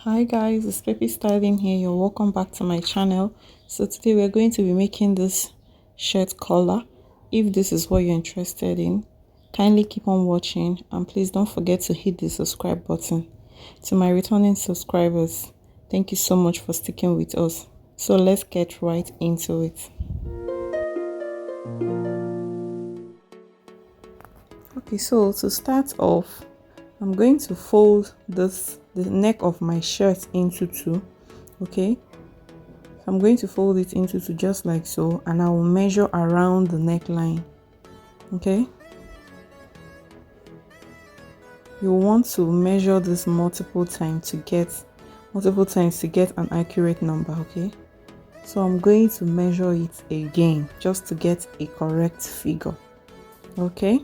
Hi guys, it's Peppy Styling here. You're welcome back to my channel. So today we're going to be making this shirt collar. If this is what you're interested in, kindly keep on watching and please don't forget to hit the subscribe button. To my returning subscribers, thank you so much for sticking with us. So let's get right into it. Okay, so to start off, I'm going to fold the neck of my shirt into two. Okay, so I'm going to fold it into two just like so, and I will measure around the neckline. Okay, you want to measure this multiple times to get an accurate number. Okay, so I'm going to measure it again just to get a correct figure. Okay,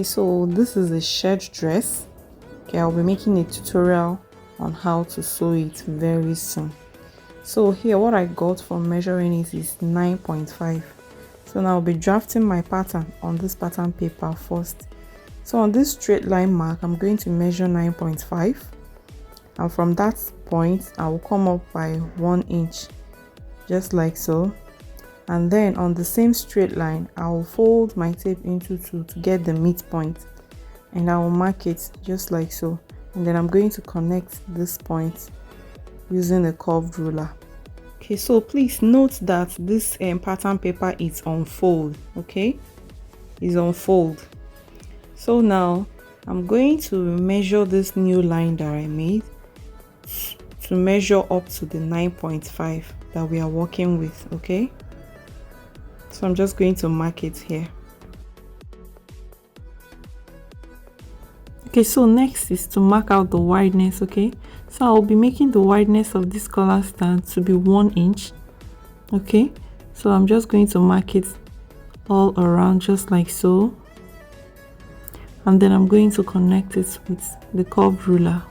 so this is a shirt dress. Okay, I'll be making a tutorial on how to sew it very soon. So here what I got from measuring it is 9.5. So now I'll be drafting my pattern on this pattern paper first. So on this straight line mark, I'm going to measure 9.5, and from that point I will come up by 1 inch just like so, and then on the same straight line I will fold my tape into two to get the midpoint, and I will mark it just like so, and then I'm going to connect this point using a curved ruler. Okay, so please note that this pattern paper is on fold. Okay, is on fold. So now I'm going to measure this new line that I made to measure up to the 9.5 that we are working with. Okay, so I'm just going to mark it here. Okay, so next is to mark out the wideness. Okay, so I'll be making the wideness of this collar stand to be 1 inch. Okay, so I'm just going to mark it all around just like so, and then I'm going to connect it with the curved ruler.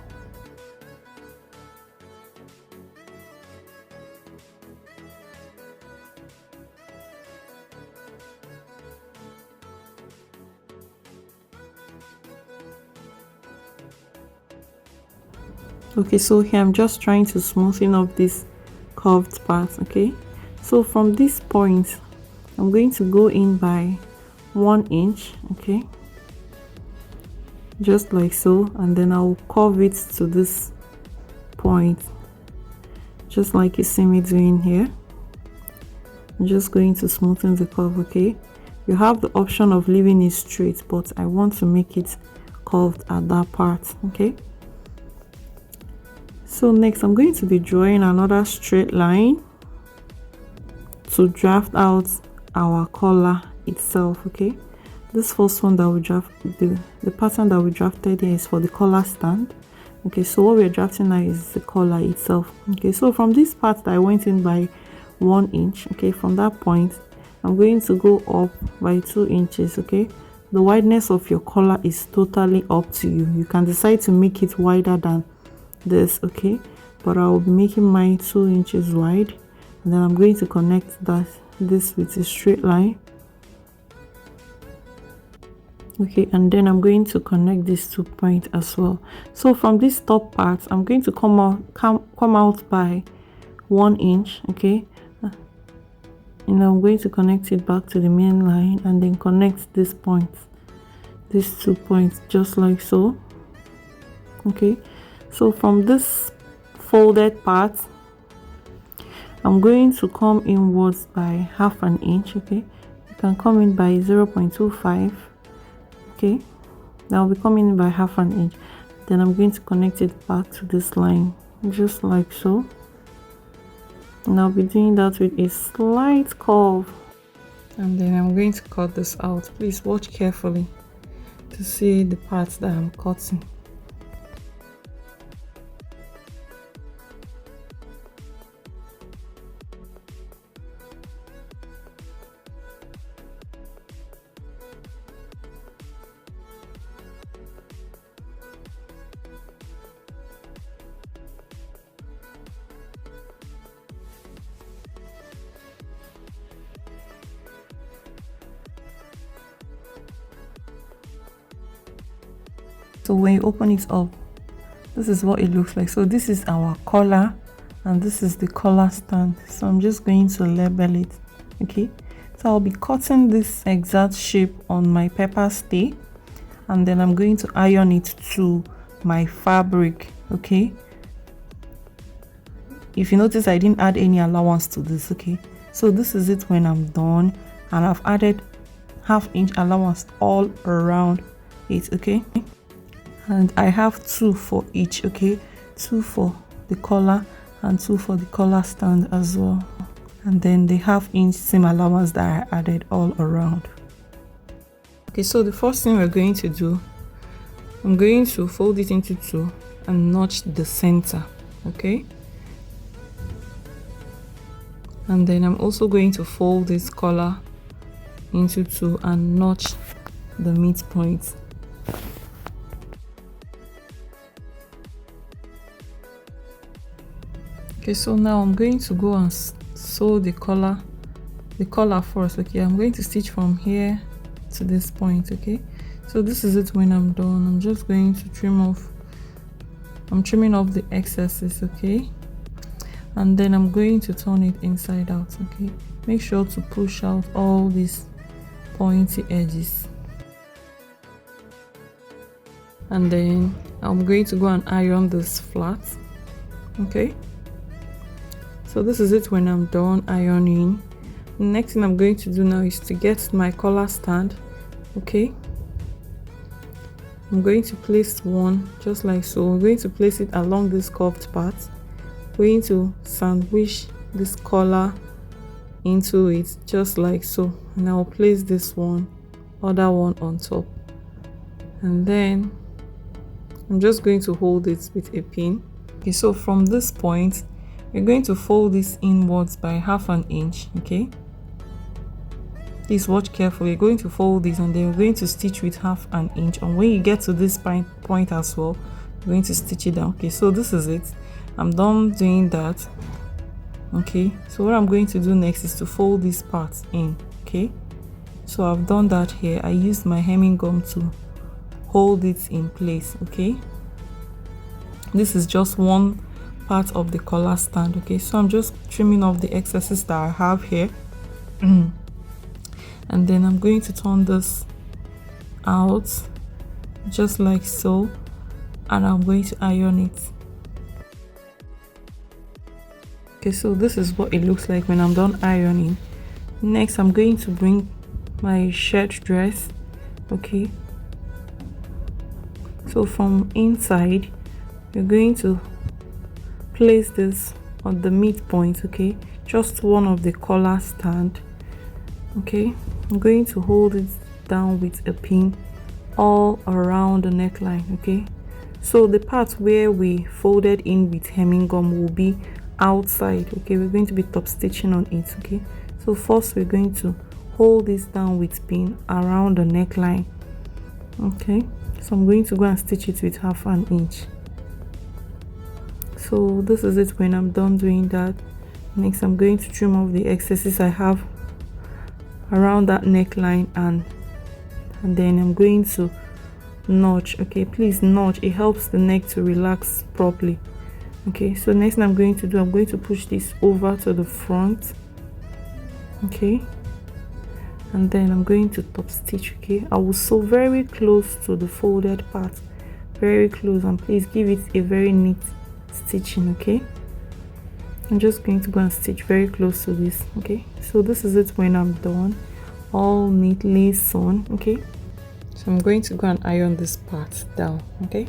Okay, so here I'm just trying to smoothen up this curved part. Okay, so from this point I'm going to go in by 1 inch. Okay, just like so, and then I'll curve it to this point just like you see me doing here. I'm just going to smoothen the curve. Okay, you have the option of leaving it straight, but I want to make it curved at that part. Okay, so next I'm going to be drawing another straight line to draft out our collar itself. Okay, this first one that we draft, the pattern that we drafted here is for the collar stand. Okay, so what we're drafting now is the collar itself. Okay, so from this part that I went in by 1 inch, okay, from that point I'm going to go up by 2 inches. Okay, the wideness of your collar is totally up to you. You can decide to make it wider than this. Okay, but I will be making mine 2 inches wide, and then I'm going to connect this with a straight line. Okay, and then I'm going to connect these 2 points as well. So from this top part I'm going to come out by 1 inch. Okay, and I'm going to connect it back to the main line, and then connect this point, these 2 points just like so. Okay, so from this folded part I'm going to come inwards by half an inch. Okay, you can come in by 0.25. okay, now I'll be coming in by half an inch, then I'm going to connect it back to this line just like so, and I'll be doing that with a slight curve, and then I'm going to cut this out. Please watch carefully to see the parts that I'm cutting. So when you open it up, This is what it looks like. So this is our collar and this is the collar stand. So I'm just going to label it. Okay, so I'll be cutting this exact shape on my paper stay, and then I'm going to iron it to my fabric. Okay, if you notice, I didn't add any allowance to this. Okay, so this is it when I'm done, and I've added 1/2 inch allowance all around it. Okay, and I have 2 for each. Okay, 2 for the collar and 2 for the collar stand as well, and then the 1/2 inch seam allowance that I added all around. Okay, so the first thing we're going to do, I'm going to fold it into 2 and notch the center. Okay, and then I'm also going to fold this collar into 2 and notch the midpoint. Okay, so now I'm going to go and sew the collar first. Okay, I'm going to stitch from here to this point. Okay, so this is it when I'm done. I'm just going to trimming off the excesses. Okay, and then I'm going to turn it inside out. Okay, make sure to push out all these pointy edges, and then I'm going to go and iron this flat. Okay, so this is it when I'm done ironing. The next thing I'm going to do now is to get my collar stand. Okay, I'm going to place one just like so. I'm going to place it along this curved part. I'm going to sandwich this collar into it just like so, and I'll place this other one on top, and then I'm just going to hold it with a pin. Okay, so from this point we're going to fold this inwards by 1/2 inch. Okay, please watch carefully. You're going to fold this and then we're going to stitch with 1/2 inch, and when you get to this point as well, you're going to stitch it down. Okay, so this is it. I'm done doing that. Okay, so what I'm going to do next is to fold this part in. Okay, so I've done that here. I used my hemming gum to hold it in place. Okay, this is just one part of the collar stand. Okay, so I'm just trimming off the excesses that I have here and then I'm going to turn this out just like so, and I'm going to iron it. Okay, so this is what it looks like when I'm done ironing. Next, I'm going to bring my shirt dress. Okay, so from inside you're going to place this on the midpoint. Okay, just one of the collar stand. Okay, I'm going to hold it down with a pin all around the neckline. Okay, so the part where we folded in with hemming gum will be outside. Okay, we're going to be top stitching on it. Okay, so first we're going to hold this down with pin around the neckline. Okay, so I'm going to go and stitch it with 1/2 inch. So this is it when I'm done doing that. Next, I'm going to trim off the excesses I have around that neckline, and then I'm going to notch. Okay, please notch, it helps the neck to relax properly. Okay, so next thing I'm going to do, I'm going to push this over to the front. Okay, and then I'm going to top stitch. Okay, I will sew very close to the folded part, very close, and please give it a very neat stitching. Okay, I'm just going to go and stitch very close to this. Okay, so this is it when I'm done, all neatly sewn. Okay, so I'm going to go and iron this part down. Okay,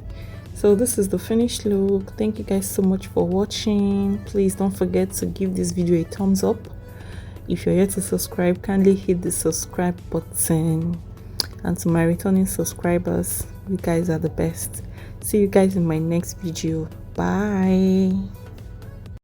so this is the finished look. Thank you guys so much for watching. Please don't forget to give this video a thumbs up. If you're yet to subscribe, kindly hit the subscribe button, and to my returning subscribers, you guys are the best. See you guys in my next video. Bye.